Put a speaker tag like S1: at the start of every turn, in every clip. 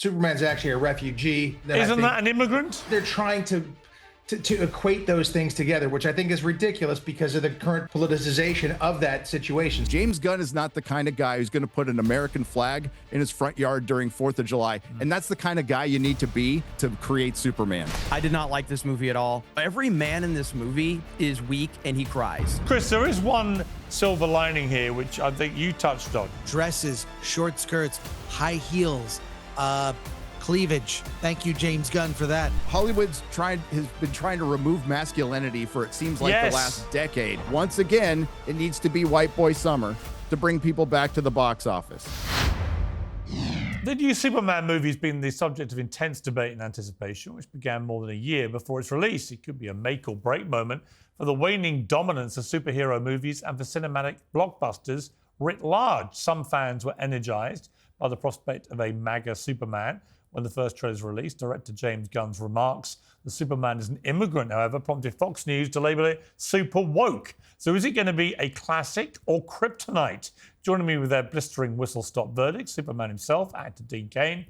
S1: Superman's actually a refugee.
S2: Isn't that an immigrant?
S1: They're trying to equate those things together, which I think is ridiculous because of the current politicization of that situation.
S3: James Gunn is not the kind of guy who's going to put an American flag in his front yard during 4th of July. And that's the kind of guy you need to be to create Superman.
S4: I did not like this movie at all. Every man in this movie is weak and he cries.
S2: Chris, there is one silver lining here, which I think you touched on.
S5: Dresses, short skirts, high heels, cleavage. Thank you, James Gunn, for that.
S3: Hollywood's has been trying to remove masculinity for it seems like the last decade. Once again, it needs to be white boy summer to bring people back to the box office.
S2: The new Superman movie has been the subject of intense debate and anticipation, which began more than a year before its release. It could be a make or break moment for the waning dominance of superhero movies and for cinematic blockbusters writ large. Some fans were energized by the prospect of a MAGA Superman. When the first trailer was released, director James Gunn's remarks, the Superman is an immigrant, however, prompted Fox News to label it super woke. So is it going to be a classic or kryptonite? Joining me with their blistering whistle-stop verdict, Superman himself, actor Dean Cain,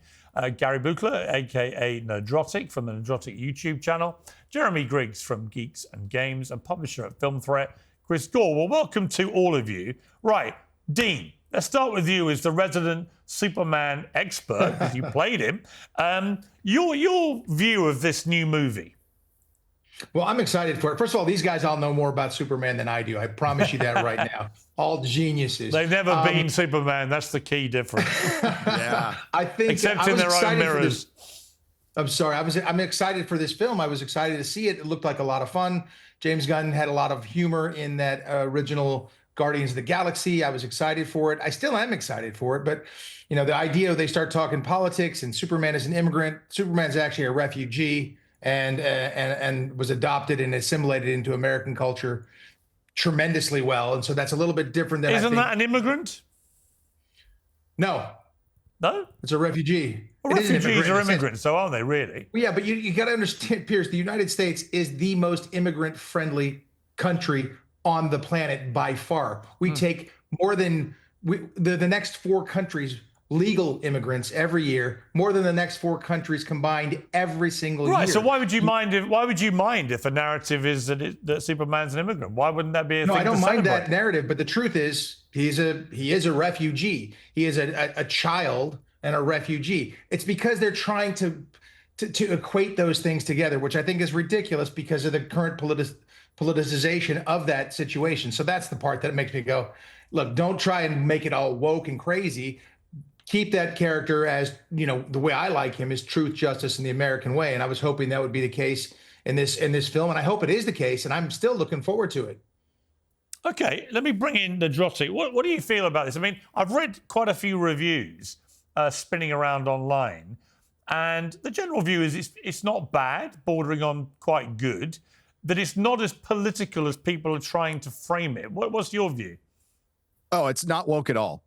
S2: Gary Buchler, a.k.a. Nerdrotic from the Nerdrotic YouTube channel, Jeremy Griggs from Geeks and Games, and publisher at Film Threat, Chris Gore. Well, welcome to all of you. Right, Dean, let's start with you as the resident Superman expert, because you played him. Your view of this new movie?
S1: Well, I'm excited for it. First of all, these guys all know more about Superman than I do. I promise you that right now. All geniuses.
S2: They've never been Superman. That's the key difference.
S3: Yeah.
S1: I think
S2: except in their own mirrors.
S1: I'm sorry. I'm excited for this film. I was excited to see it. It looked like a lot of fun. James Gunn had a lot of humor in that original Guardians of the Galaxy. I was excited for it. I still am excited for it. But, you know, the idea they start talking politics and Superman is an immigrant. Superman's actually a refugee and was adopted and assimilated into American culture tremendously well. And so that's a little bit different than
S2: Isn't that an immigrant?
S1: No.
S2: No?
S1: It's a refugee.
S2: Well, refugees are immigrants, so aren't they, really?
S1: Well, yeah, but you got to understand, Piers, the United States is the most immigrant-friendly country on the planet by far. We take more than the next 4 countries legal immigrants every year, more than the next 4 countries combined every single year.
S2: Right. So why would you mind if a narrative is that Superman's an immigrant? Why wouldn't that be a thing to
S1: I don't mind
S2: celebrate?
S1: that narrative, but the truth is he is a refugee. He is a child and a refugee. It's because they're trying to equate those things together, which I think is ridiculous because of the current politicization of that situation. So that's the part that makes me go, look, don't try and make it all woke and crazy. Keep that character as, you know, the way I like him is truth, justice, and the American way. And I was hoping that would be the case in this film. And I hope it is the case. And I'm still looking forward to it.
S2: Okay, let me bring in Nerdrotic. What do you feel about this? I mean, I've read quite a few reviews spinning around online. And the general view is it's not bad, bordering on quite good, that it's not as political as people are trying to frame it. What's your view?
S3: Oh, it's not woke at all.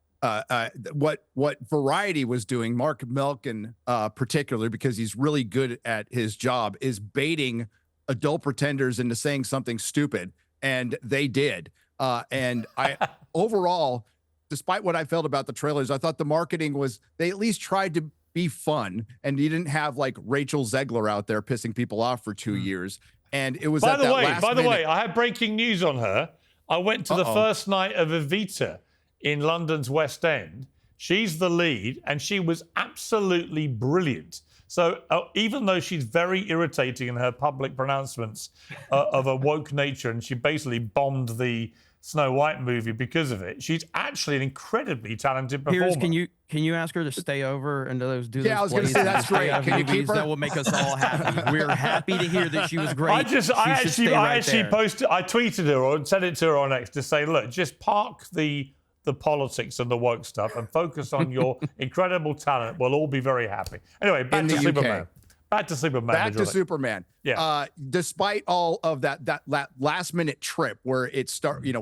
S3: What Variety was doing, Mark Melkin particularly, because he's really good at his job, is baiting adult pretenders into saying something stupid, and they did. And I overall, despite what I felt about the trailers, I thought the marketing was, they at least tried to be fun, and you didn't have like Rachel Zegler out there pissing people off for 2 years. And it was by the
S2: way, I have breaking news on her. I went to the first night of Evita in London's West End. She's the lead, and she was absolutely brilliant. So even though she's very irritating in her public pronouncements of a woke nature, and she basically bombed the Snow White movie because of it, she's actually an incredibly talented performer.
S4: Piers, can you ask her to stay over and do those
S3: I was going to say that's great. Can you keep her?
S4: That will make us all happy. We're happy to hear that she was great.
S2: I tweeted her or sent it to her on X to say, look, just park the politics and the woke stuff and focus on your incredible talent. We'll all be very happy. Anyway, back to Superman. Back to Superman.
S3: Back to Superman.
S2: Yeah.
S3: Despite all of that last minute trip where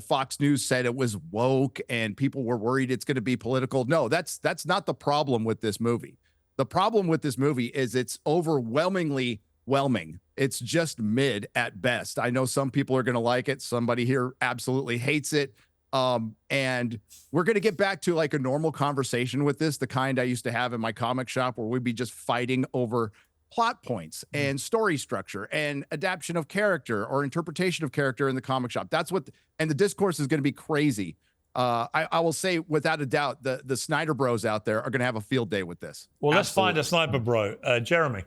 S3: Fox News said it was woke and people were worried it's going to be political. No, that's not the problem with this movie. The problem with this movie is it's overwhelmingly whelming. It's just mid at best. I know some people are going to like it. Somebody here absolutely hates it. And we're going to get back to like a normal conversation with this, the kind I used to have in my comic shop where we'd be just fighting over plot points and story structure and adaptation of character or interpretation of character in the comic shop. That's what, and the discourse is going to be crazy. I will say without a doubt, the Snyder bros out there are going to have a field day with this.
S2: Well, let's
S3: Absolutely.
S2: find a sniper bro. Jeremy.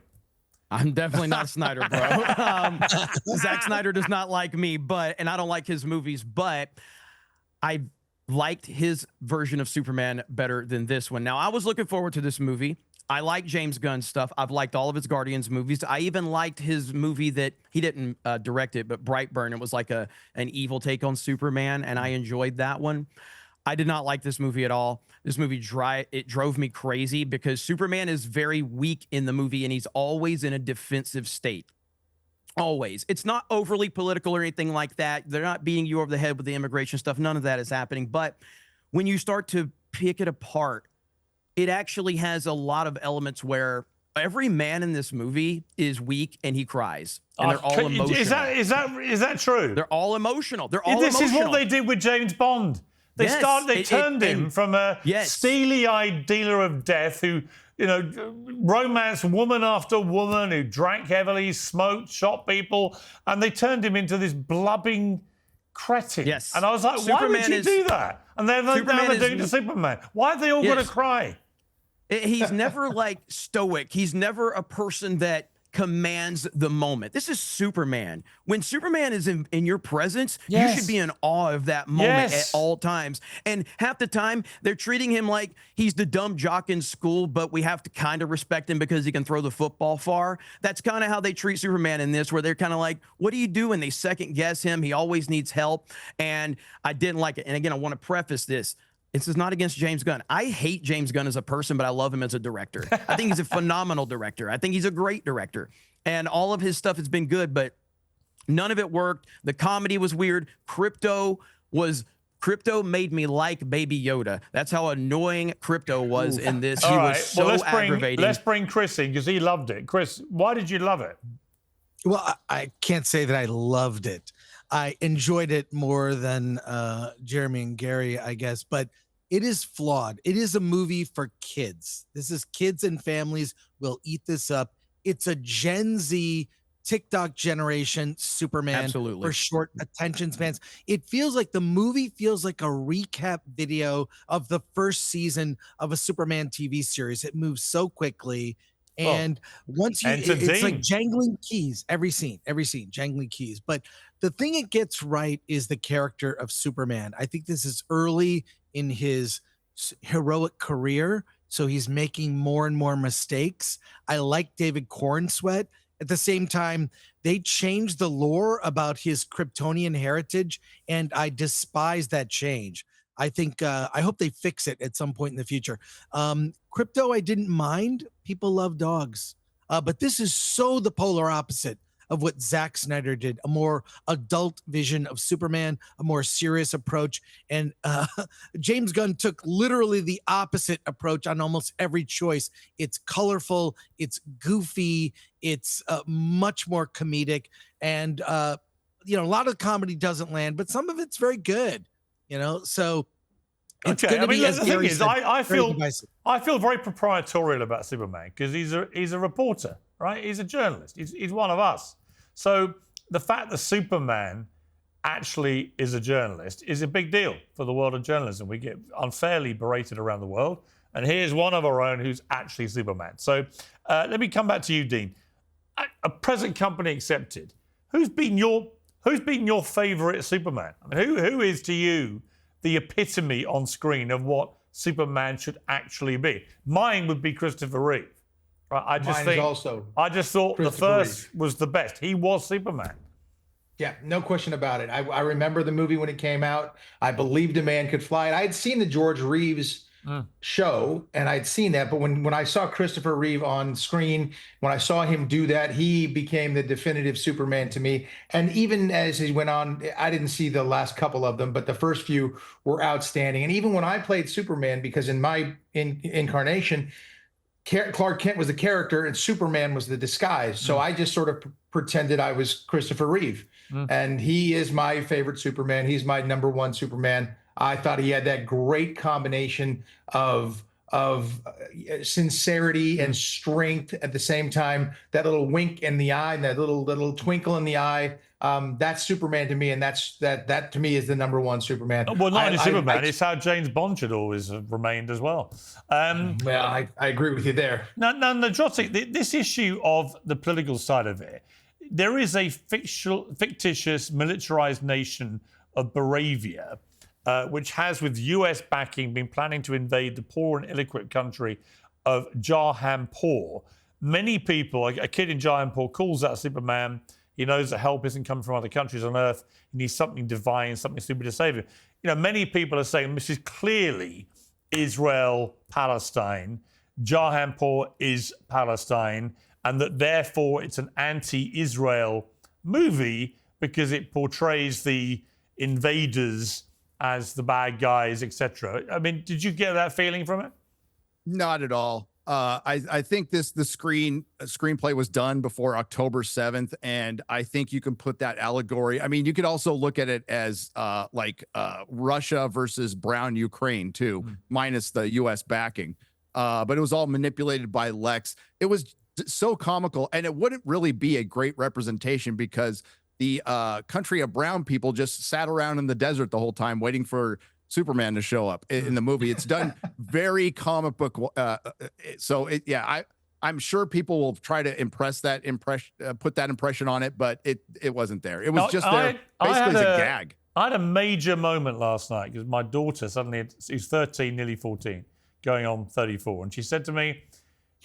S4: I'm definitely not a Snyder bro. Zack Snyder does not like me, and I don't like his movies, but I liked his version of Superman better than this one. Now, I was looking forward to this movie. I like James Gunn stuff. I've liked all of his Guardians movies. I even liked his movie that he didn't direct it, but Brightburn. It was like an evil take on Superman, and I enjoyed that one. I did not like this movie at all. This movie drove me crazy because Superman is very weak in the movie, and he's always in a defensive state. Always. It's not overly political or anything like that. They're not beating you over the head with the immigration stuff. None of that is happening. But when you start to pick it apart, it actually has a lot of elements where every man in this movie is weak and he cries. And they're all emotional.
S2: Is that true?
S4: They're all emotional. They're all
S2: This
S4: emotional.
S2: is what they did with James Bond. They turned him from a steely-eyed dealer of death who, romanced woman after woman, who drank heavily, smoked, shot people, and they turned him into this blubbing cretin.
S4: Yes.
S2: And I was like, why would you do that? And then now they're doing to Superman. Why are they all going to cry?
S4: He's never like stoic. He's never a person that commands the moment. This is Superman. When Superman is in your presence, you should be in awe of that moment at all times. And half the time, they're treating him like he's the dumb jock in school, but we have to kind of respect him because he can throw the football far. That's kind of how they treat Superman in this, where they're kind of like, what do you do? And they second guess him. He always needs help. And I didn't like it. And again, I want to preface this. This is not against James Gunn. I hate James Gunn as a person, but I love him as a director. I think he's a phenomenal director. I think he's a great director. And all of his stuff has been good, but none of it worked. The comedy was weird. Crypto made me like Baby Yoda. That's how annoying Crypto was in this. He was so aggravating.
S2: Let's bring Chris in because he loved it. Chris, why did you love it?
S5: Well, I can't say that I loved it. I enjoyed it more than Jeremy and Gary, I guess, but it is flawed. It is a movie for kids. This is kids and families will eat this up. It's a Gen Z TikTok generation Superman for short attention spans. It feels like the movie feels like a recap video of the first season of a Superman TV series. It moves so quickly. And once you, it's like jangling keys, every scene, jangling keys. But the thing it gets right is the character of Superman. I think this is early in his heroic career, so he's making more and more mistakes. I like David Cornsweet. At the same time, they changed the lore about his Kryptonian heritage, and I despise that change. I think I hope they fix it at some point in the future. Crypto, I didn't mind. People love dogs. But this is so the polar opposite of what Zack Snyder did, a more adult vision of Superman, a more serious approach. And James Gunn took literally the opposite approach on almost every choice. It's colorful, it's goofy, it's much more comedic. And, a lot of comedy doesn't land, but some of it's very good. So it's going to be,
S2: the
S5: as
S2: thing
S5: Gary
S2: is,
S5: said,
S2: I feel
S5: divisive.
S2: I feel very proprietorial about Superman because he's a reporter, right? He's a journalist. He's one of us. So the fact that Superman actually is a journalist is a big deal for the world of journalism. We get unfairly berated around the world, and here's one of our own who's actually Superman. So let me come back to you, Dean. A present company accepted. Who's been your favorite Superman? I mean, who is to you the epitome on screen of what Superman should actually be? Mine would be Christopher Reeve. I just thought the first was the best. He was Superman.
S1: Yeah, no question about it. I remember the movie when it came out. I believed a man could fly. And I had seen the George Reeves show, and I'd seen that. But when I saw Christopher Reeve on screen, when I saw him do that, he became the definitive Superman to me. And even as he went on, I didn't see the last couple of them, but the first few were outstanding. And even when I played Superman, because in my incarnation, Clark Kent was the character and Superman was the disguise. So I just sort of pretended I was Christopher Reeve. And he is my favorite Superman. He's my number one Superman. I thought he had that great combination of sincerity and strength at the same time. That little wink in the eye and that little twinkle in the eye. That's Superman to me, and that to me is the number one Superman.
S2: Well, not only Superman, it's how James Bond should always have remained as well.
S1: Well, I agree with you there.
S2: Now, Nerdrotic, this issue of the political side of it, there is a fictitious militarized nation of Moravia, which has, with US backing, been planning to invade the poor and ill-equipped country of Jahanpur. Many people, a kid in Jahanpur calls out Superman. He knows that help isn't coming from other countries on Earth. He needs something divine, something super to save him. You know, many people are saying this is clearly Israel, Palestine. Jahanpur is Palestine, and that therefore it's an anti-Israel movie because it portrays the invaders as the bad guys, etc. I mean, did you get that feeling from it?
S3: Not at all. I think the screenplay was done before October 7th, and I think you can put that allegory. I mean, you could also look at it as Russia versus brown Ukraine too, minus the U.S. backing. But it was all manipulated by Lex. It was so comical, and it wouldn't really be a great representation because the country of brown people just sat around in the desert the whole time waiting for Superman to show up in the movie. It's done very comic book. I'm sure people will try to put that impression on it, but it wasn't there. It was just there basically as a gag.
S2: I had a major moment last night because my daughter suddenly, she's 13, nearly 14, going on 34, and she said to me,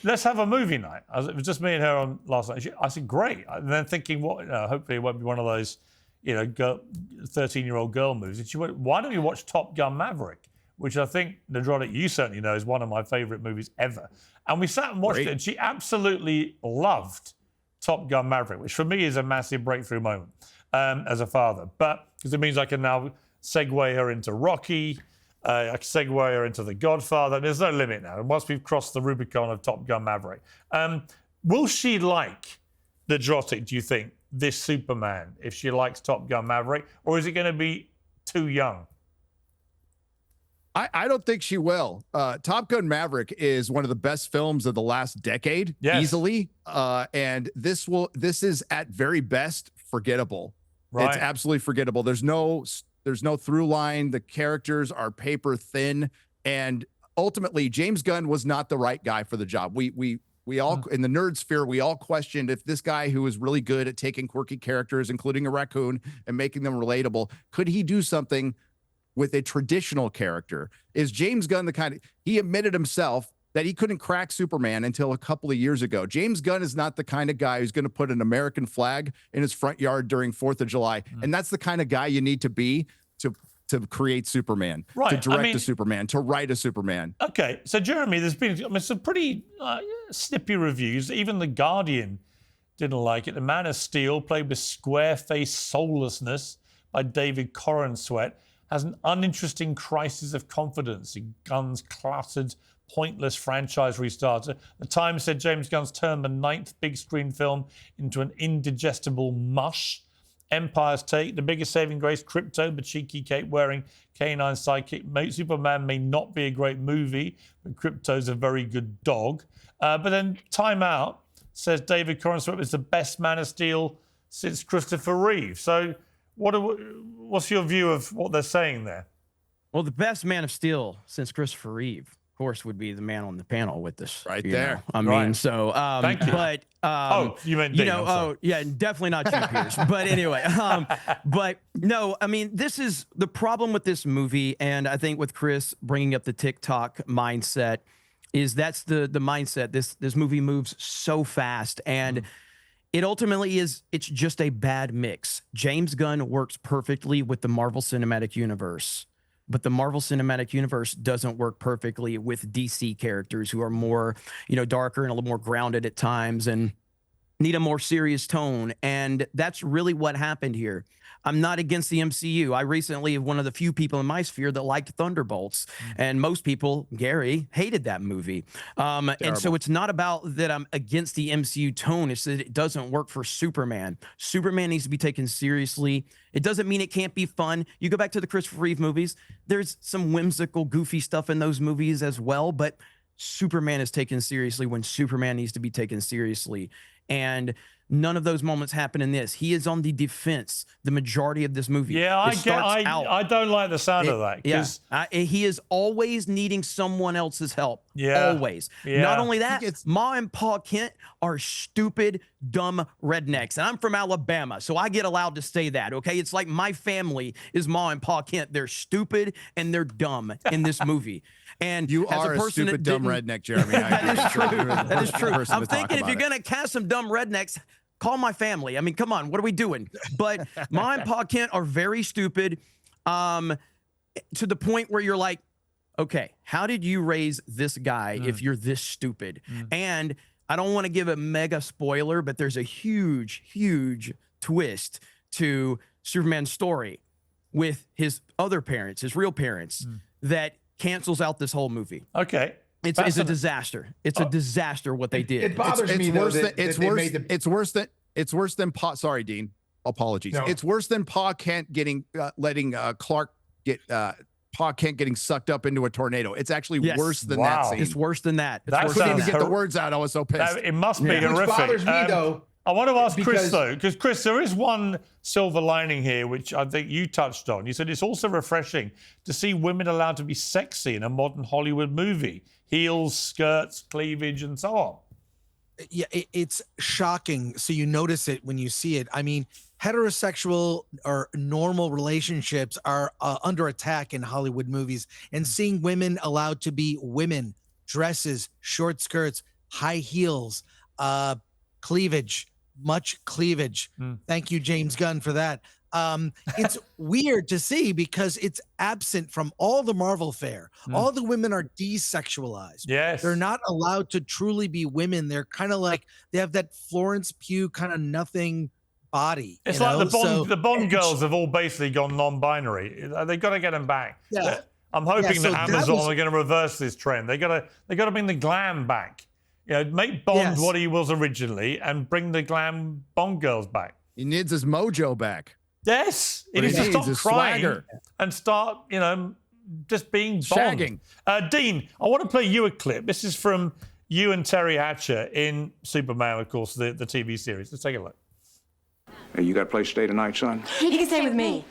S2: "Let's have a movie night." It was just me and her on last night. I said, "Great." And then thinking, hopefully it won't be one of those 13-year-old girl movies. And she went, "Why don't we watch Top Gun Maverick?" Which I think, Nerdrotic, you certainly know is one of my favorite movies ever. And we sat and watched it, and she absolutely loved Top Gun Maverick, which for me is a massive breakthrough moment as a father. But because it means I can now segue her into Rocky, I can segue her into The Godfather. There's no limit now. And once we've crossed the Rubicon of Top Gun Maverick, will she like Nerdrotic, do you think, this Superman, if she likes Top Gun Maverick, or is it going to be too young?
S3: I don't think she will. Top Gun Maverick is one of the best films of the last decade, easily. And this is at very best forgettable. Right. It's absolutely forgettable. There's no through line. The characters are paper thin, and ultimately James Gunn was not the right guy for the job. We all in the nerd sphere, we all questioned if this guy who was really good at taking quirky characters, including a raccoon, and making them relatable, could he do something with a traditional character? Is James Gunn the kind of, he admitted himself that he couldn't crack Superman until a couple of years ago. James Gunn is not the kind of guy who's going to put an American flag in his front yard during 4th of July. And that's the kind of guy you need to be to create Superman, to direct a Superman, to write a Superman.
S2: Okay, so Jeremy, there's been some pretty snippy reviews. Even The Guardian didn't like it. The Man of Steel, played with square-faced soullessness by David Corenswet, has an uninteresting crisis of confidence in Gunn's cluttered, pointless franchise restarter. The Times said James Gunn's turned the 9th big screen film into an indigestible mush. Empire's take, the biggest saving grace, Crypto, the cheeky cape-wearing canine sidekick. Superman may not be a great movie, but Crypto's a very good dog. But then Time Out says David Corenswet is the best Man of Steel since Christopher Reeve. So what's your view of what they're saying there?
S4: Well, the best Man of Steel since Christopher Reeve, of course, would be the man on the panel with us.
S3: Right there.
S4: I mean, so,
S2: thank you.
S4: But,
S2: you meant Dean,
S4: yeah, definitely not you, Piers. But anyway, but no, I mean, this is the problem with this movie. And I think with Chris bringing up the TikTok mindset is that's the mindset. This movie moves so fast, and it ultimately it's just a bad mix. James Gunn works perfectly with the Marvel Cinematic Universe, but the Marvel Cinematic Universe doesn't work perfectly with DC characters who are more, darker and a little more grounded at times. And need a more serious tone. And that's really what happened here. I'm not against the MCU. I recently one of the few people in my sphere that liked Thunderbolts, and most people, Gary, hated that movie. And so it's not about that I'm against the MCU tone. It's that it doesn't work for Superman. Superman needs to be taken seriously. It doesn't mean it can't be fun. You go back to the Christopher Reeve movies, there's some whimsical, goofy stuff in those movies as well, but Superman is taken seriously when Superman needs to be taken seriously. And none of those moments happen in this. He is on the defense the majority of this movie.
S2: Yeah, I don't like the sound of that.
S4: Yeah, he is always needing someone else's help.
S2: Yeah.
S4: Always.
S2: Yeah.
S4: Not only that, Ma and Pa Kent are stupid, dumb rednecks. And I'm from Alabama, so I get allowed to say that, okay? It's like my family is Ma and Pa Kent. They're stupid and they're dumb in this movie. And
S3: You
S4: as
S3: are
S4: a
S3: a
S4: person
S3: stupid,
S4: that
S3: dumb
S4: didn't-
S3: redneck, Jeremy.
S4: That is true. That is true. I'm
S3: I'm
S4: thinking if you're going to cast some dumb rednecks, call my family. I mean, come on, what are we doing? But Ma and Pa Kent are very stupid, to the point where you're like, okay, how did you raise this guy if you're this stupid? And I don't want to give a mega spoiler, but there's a huge, huge twist to Superman's story with his other parents, his real parents, that cancels out this whole movie.
S2: Okay.
S4: It's a disaster. It's a disaster what they did.
S1: It bothers me though that they made the
S3: It's worse than Pa. Sorry, Dean. Apologies.
S1: No.
S3: It's worse than Pa Kent letting Clark get Pa Kent getting sucked up into a tornado. It's actually
S4: Yes.
S3: worse than
S2: Wow.
S3: that scene.
S4: It's worse than that. It's
S2: That
S4: worse
S3: I couldn't
S4: than
S3: even
S4: that.
S3: get the words out. I was so pissed.
S2: It must be
S1: Which
S2: horrific.
S1: bothers me though.
S2: I want to ask Chris,
S1: because-
S2: though, because Chris, there is one silver lining here, which I think you touched on. You said it's also refreshing to see women allowed to be sexy in a modern Hollywood movie. Heels, skirts, cleavage, and so on.
S5: Yeah, it's shocking. So you notice it when you see it. I mean, heterosexual or normal relationships are under attack in Hollywood movies, and seeing women allowed to be women, dresses, short skirts, high heels, cleavage, much cleavage. Thank you, James Gunn, for that. It's weird to see because it's absent from all the Marvel fare. All the women are desexualized.
S2: Yes.
S5: They're not allowed to truly be women. They're kind of like, they have that Florence Pugh kind of nothing body.
S2: It's
S5: you
S2: like
S5: know?
S2: the Bond girls have all basically gone non-binary. They've got to get them back.
S5: Yeah.
S2: I'm hoping
S5: so
S2: that
S5: that
S2: Amazon
S5: was-
S2: are going to reverse this trend. They got to bring the glam back. You know, make Bond
S5: Yes.
S2: what he was originally and bring the glam Bond girls back.
S3: He needs his mojo back.
S2: Yes,
S3: What
S2: it
S3: he
S2: needs to
S3: needs
S2: stop
S3: is
S2: crying
S3: swagger.
S2: and start, just being Bond.
S3: Shagging.
S2: Dean, I want to play you a clip. This is from you and Terry Hatcher in Superman, of course, the TV series. Let's take a look.
S6: Hey, you got a place to stay tonight, son?
S7: He can stay with me.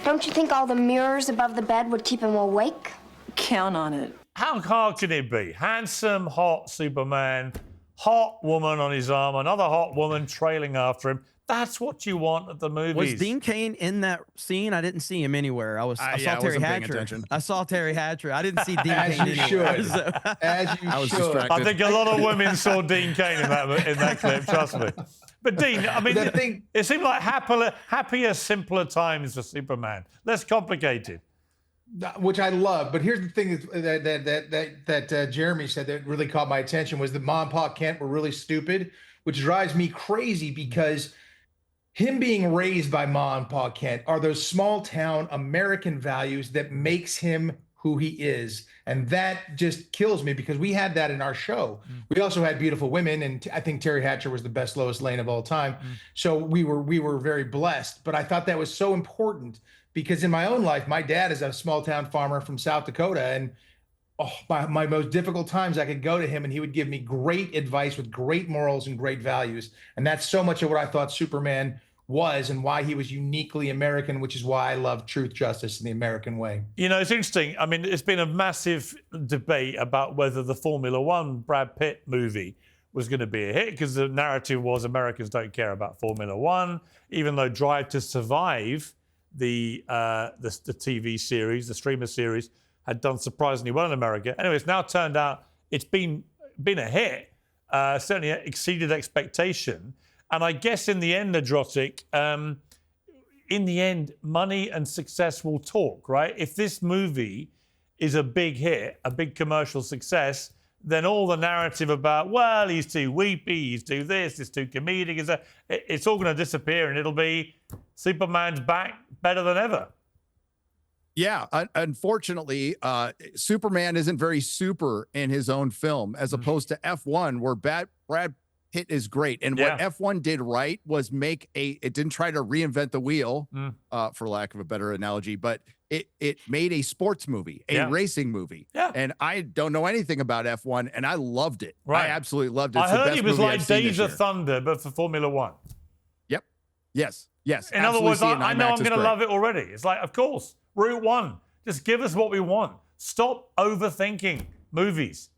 S8: Don't you think all the mirrors above the bed would keep him awake?
S7: Count on it.
S2: How hard can it be? Handsome, hot Superman, hot woman on his arm, another hot woman trailing after him. That's what you want at the movies.
S4: Was Dean Cain in that scene? I didn't see him anywhere. I saw
S3: yeah, I
S4: Terry
S3: wasn't paying
S4: Hatcher.
S3: attention.
S4: I saw Terry Hatcher. I didn't see Dean
S1: As
S4: Cain
S1: you
S4: anywhere.
S1: should.
S4: So-
S1: As you
S3: I was
S1: should.
S3: distracted.
S2: I think a lot of women saw Dean Cain in that clip, trust me. But Dean, I mean,
S1: The thing-
S2: it seemed like happier, simpler times for Superman. Less complicated.
S1: Which I love, but here's the thing that Jeremy said that really caught my attention was that Ma and Pa Kent were really stupid, which drives me crazy because him being raised by Ma and Pa Kent are those small town American values that makes him who he is, and that just kills me because we had that in our show. We also had beautiful women, and I think Terry Hatcher was the best Lois Lane of all time. So we were very blessed, but I thought that was so important. Because in my own life, my dad is a small town farmer from South Dakota, and my most difficult times, I could go to him and he would give me great advice with great morals and great values. And that's so much of what I thought Superman was and why he was uniquely American, which is why I love truth, justice, and the American way.
S2: You know, it's interesting. I mean, it's been a massive debate about whether the Formula One Brad Pitt movie was going to be a hit because the narrative was Americans don't care about Formula One, even though Drive to Survive, the TV series, the streamer series, had done surprisingly well in America. Anyway, it's now turned out it's been a hit, certainly exceeded expectation. And I guess in the end, Nerdrotic, in the end, money and success will talk, right? If this movie is a big hit, a big commercial success, then all the narrative about, well, he's too weepy, he's too this, it's too comedic, it's all going to disappear, and it'll be Superman's back better than ever.
S3: Yeah, unfortunately, Superman isn't very super in his own film, as opposed to F1, where Brad Pitt is great. And what F1 did right was it didn't try to reinvent the wheel, for lack of a better analogy, but it made a sports movie, a racing movie. Yeah. And I don't know anything about F1, and I loved it. Right. I absolutely loved it.
S2: I heard it was like Days of Thunder, but for Formula One.
S3: Yep. Yes.
S2: In other words, I know I'm going to love it already. It's like, of course, Route One. Just give us what we want. Stop overthinking movies.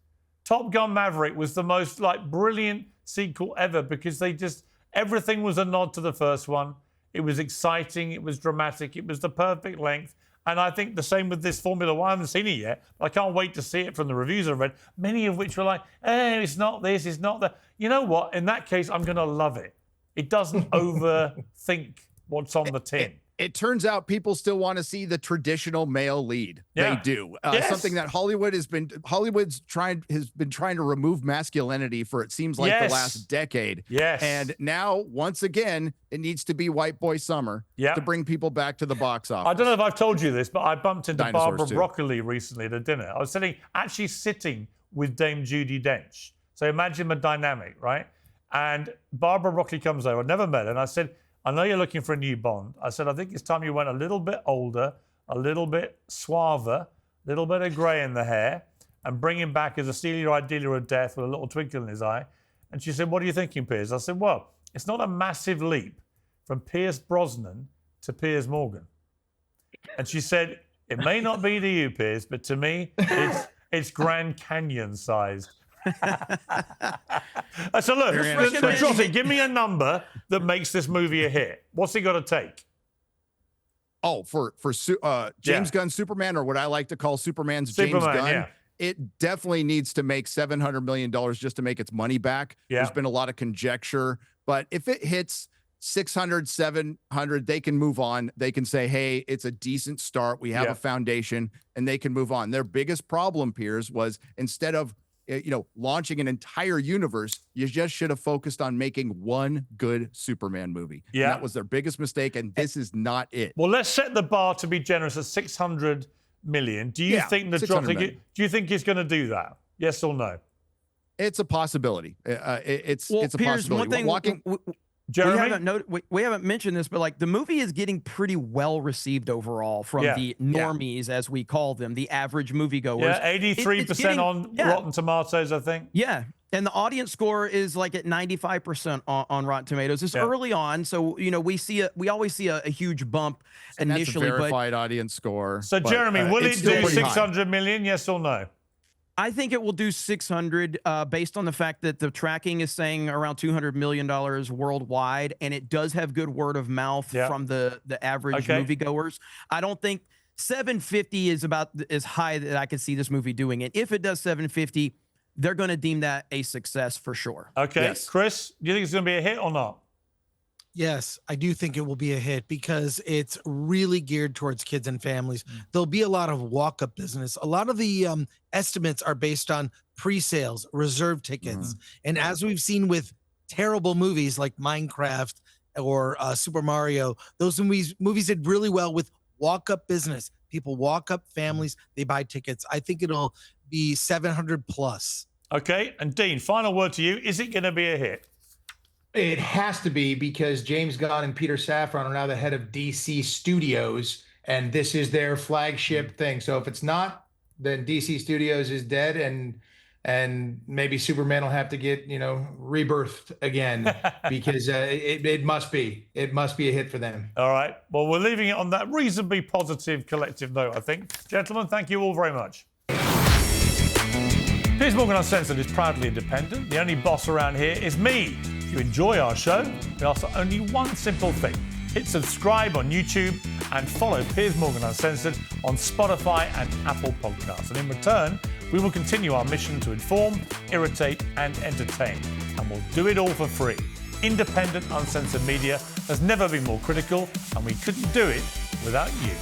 S2: Top Gun Maverick was the most brilliant sequel ever because everything was a nod to the first one. It was exciting. It was dramatic. It was the perfect length. And I think the same with this Formula One. I haven't seen it yet, but I can't wait to see it from the reviews I've read, many of which were like, it's not this, it's not that. You know what? In that case, I'm going to love it. It doesn't overthink what's on the tin.
S3: It turns out people still want to see the traditional male lead. Yeah. They do. Something that Hollywood has been trying to remove masculinity for, it seems like, the last decade.
S2: Yes.
S3: And now, once again, it needs to be white boy summer to bring people back to the box office.
S2: I don't know if I've told you this, but I bumped into Barbara Broccoli recently at a dinner. I was actually sitting with Dame Judi Dench. So imagine the dynamic, right? And Barbara Broccoli comes over. I'd never met her. And I said, I know you're looking for a new Bond. I said, I think it's time you went a little bit older, a little bit suaver, a little bit of grey in the hair, and bring him back as a steely-eyed dealer of death with a little twinkle in his eye. And she said, what are you thinking, Piers? I said, well, it's not a massive leap from Pierce Brosnan to Piers Morgan. And she said, it may not be to you, Piers, but to me, it's Grand Canyon-sized. So look, Nerdrotic, give me a number that makes this movie a hit. What's it got to take?
S3: Oh, for James Gunn Superman, or what I like to call Superman's James Gunn. Yeah. It definitely needs to make $700 million just to make its money back. Yeah. There's been a lot of conjecture, but if it hits 600, 700, they can move on. They can say, hey, it's a decent start. We have a foundation, and they can move on. Their biggest problem, Piers, was instead of launching an entire universe, you just should have focused on making one good Superman movie. Yeah. And that was their biggest mistake, and this is not it.
S2: Well, let's set the bar to be generous at 600 million. Do you think do you think he's going to do that? Yes or no?
S3: It's a possibility. It's a
S4: Piers,
S3: possibility.
S4: One thing,
S2: Jeremy?
S4: We haven't mentioned this, but the movie is getting pretty well received overall from the normies, as we call them, the average moviegoers.
S2: Yeah, 83% on Rotten Tomatoes, I think.
S4: Yeah, and the audience score is at 95% on Rotten Tomatoes. It's early on, so we always see a huge bump initially.
S3: That's a verified audience score.
S2: So Jeremy, will it do 600 million? Yes or no?
S4: I think it will do 600 based on the fact that the tracking is saying around $200 million worldwide, and it does have good word of mouth from the average moviegoers. I don't think 750 is about as high that I could see this movie doing it. If it does 750, they're going to deem that a success for sure.
S2: Okay. Yes. Chris, do you think it's going to be a hit or not?
S5: Yes, I do think it will be a hit because it's really geared towards kids and families. There'll be a lot of walk-up business. A lot of the estimates are based on pre-sales, reserve tickets. And as we've seen with terrible movies like Minecraft or Super Mario, those movies did really well with walk-up business. People walk up, families, they buy tickets. I think it'll be 700 plus.
S2: Okay, and Dean, final word to you. Is it going to be a hit?
S1: It has to be, because James Gunn and Peter Safran are now the head of DC Studios, and this is their flagship thing. So if it's not, then DC Studios is dead, and maybe Superman will have to get rebirthed again, because it must be a hit for them.
S2: All right. Well, we're leaving it on that reasonably positive collective note, I think. Gentlemen, thank you all very much. Piers Morgan Uncensored is proudly independent. The only boss around here is me. If you enjoy our show, we ask for only one simple thing. Hit subscribe on YouTube and follow Piers Morgan Uncensored on Spotify and Apple Podcasts. And in return, we will continue our mission to inform, irritate, and entertain. And we'll do it all for free. Independent, uncensored media has never been more critical, and we couldn't do it without you.